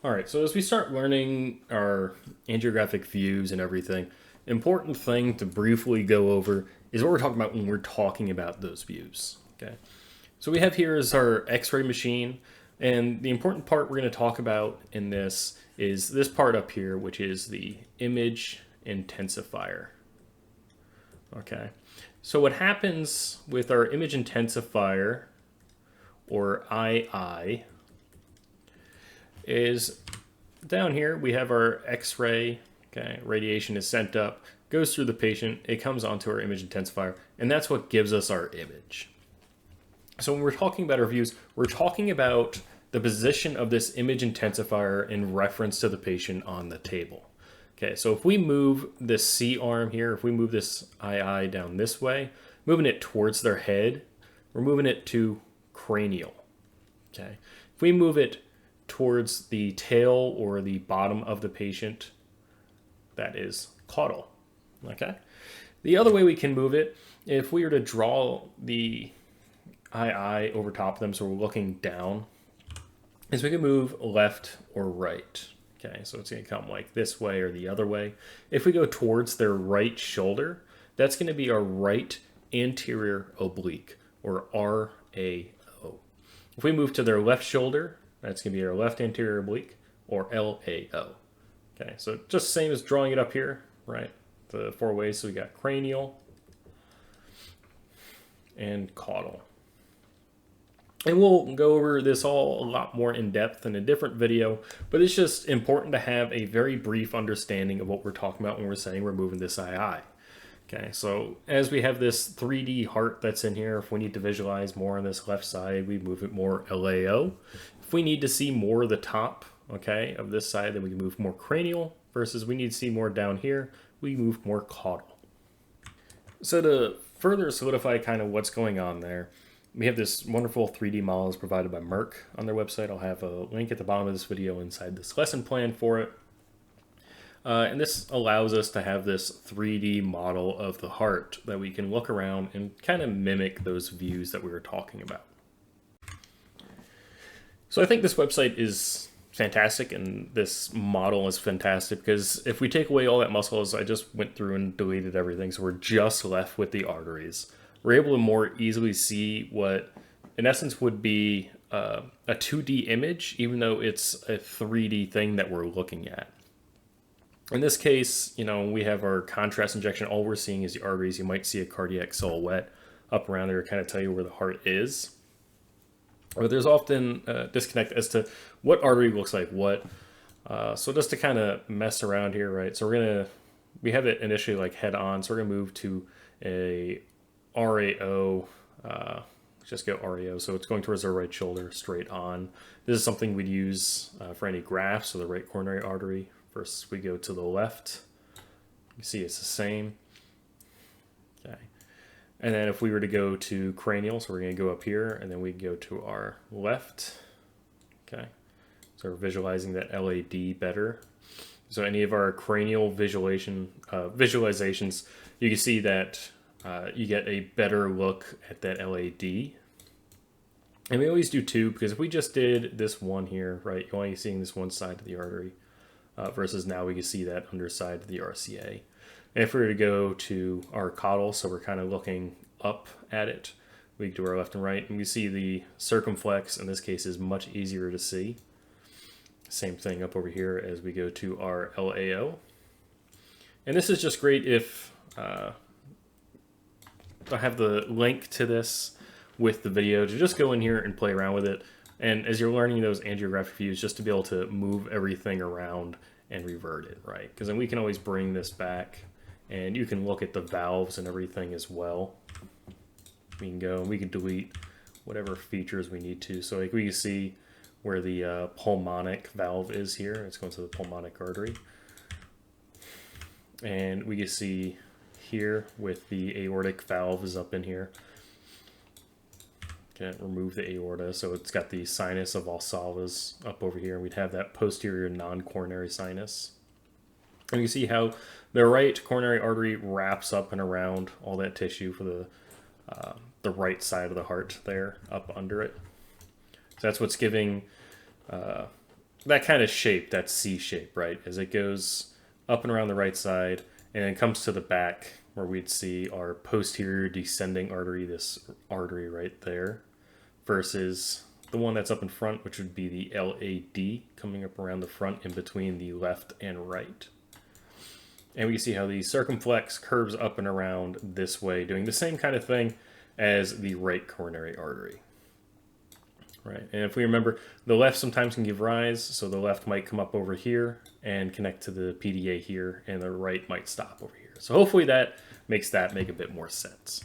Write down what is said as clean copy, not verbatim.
All right, so as we start learning our angiographic views and everything, important thing to briefly go over is what we're talking about when we're talking about those views. Okay, so we have here is our X-ray machine, and the important part we're going to talk about in this is this part up here, which is the image intensifier. Okay, so what happens with our image intensifier, or II, is down here we have our X-ray. Okay, radiation is sent up, goes through the patient, it comes onto our image intensifier, and that's what gives us our image. So when we're talking about our views, we're talking about the position of this image intensifier in reference to the patient on the table. Okay, so if we move this C arm here, if we move this II down this way, moving it towards their head, we're moving it to cranial. Okay, if we move it towards the tail or the bottom of the patient, that is caudal. Okay, the other way we can move it, if we were to draw the II over top of them, so we're looking down, is we can move left or right. Okay, so it's going to come like this way or the other way. If we go towards their right shoulder, that's going to be our right anterior oblique, or RAO. If we move to their left shoulder, that's going to be our left anterior oblique, or LAO. Okay, so just the same as drawing it up here, right? The four ways. So we got cranial and caudal. And we'll go over this all a lot more in depth in a different video, but it's just important to have a very brief understanding of what we're talking about when we're saying we're moving this II. Okay, so as we have this 3D heart that's in here, if we need to visualize more on this left side, we move it more LAO. If we need to see more of the top, okay, of this side, then we can move more cranial, versus we need to see more down here, we move more caudal. So to further solidify kind of what's going on there, we have this wonderful 3D models provided by Merck on their website. I'll have a link at the bottom of this video inside this lesson plan for it. And this allows us to have this 3D model of the heart that we can look around and kind of mimic those views that we were talking about. So I think this website is fantastic, and this model is fantastic because if we take away all that muscle, as I just went through and deleted everything, so we're just left with the arteries, we're able to more easily see what in essence would be a 2D image, even though it's a 3D thing that we're looking at. In this case, you know, we have our contrast injection. All we're seeing is the arteries. You might see a cardiac silhouette up around there to kind of tell you where the heart is. But there's often a disconnect as to what artery looks like what. So just to kind of mess around here, right? So we have it initially like head on. So we're going to move to a RAO, just go RAO. So it's going towards our right shoulder, straight on. This is something we'd use for any grafts, so the right coronary artery. First, we go to the left. You see it's the same. Okay. And then if we were to go to cranial, so we're going to go up here, and then we go to our left. Okay. So we're visualizing that LAD better. So any of our cranial visualizations, you can see that you get a better look at that LAD. And we always do two, because if we just did this one here, right, you're only seeing this one side of the artery. Versus now we can see that underside of the RCA. And if we were to go to our caudal, so we're kind of looking up at it, we do our left and right, and we see the circumflex, in this case, is much easier to see. Same thing up over here as we go to our LAO. And this is just great if I have the link to this with the video to just go in here and play around with it. And as you're learning those angiographic views, just to be able to move everything around and revert it, right? Because then we can always bring this back, and you can look at the valves and everything as well. We can go and we can delete whatever features we need to. So like we can see where the pulmonic valve is here. It's going to the pulmonic artery. And we can see here with the aortic valve is up in here. Can't remove the aorta, so it's got the sinus of Valsalva's up over here, and we'd have that posterior non-coronary sinus. And you can see how the right coronary artery wraps up and around all that tissue for the right side of the heart there, up under it. So that's what's giving that kind of shape, that C shape, right? As it goes up and around the right side and then comes to the back where we'd see our posterior descending artery, this artery right there, versus the one that's up in front, which would be the LAD coming up around the front in between the left and right. And we see how the circumflex curves up and around this way, doing the same kind of thing as the right coronary artery. Right, and if we remember, the left sometimes can give rise, so the left might come up over here and connect to the PDA here, and the right might stop over here. So hopefully that makes that make a bit more sense.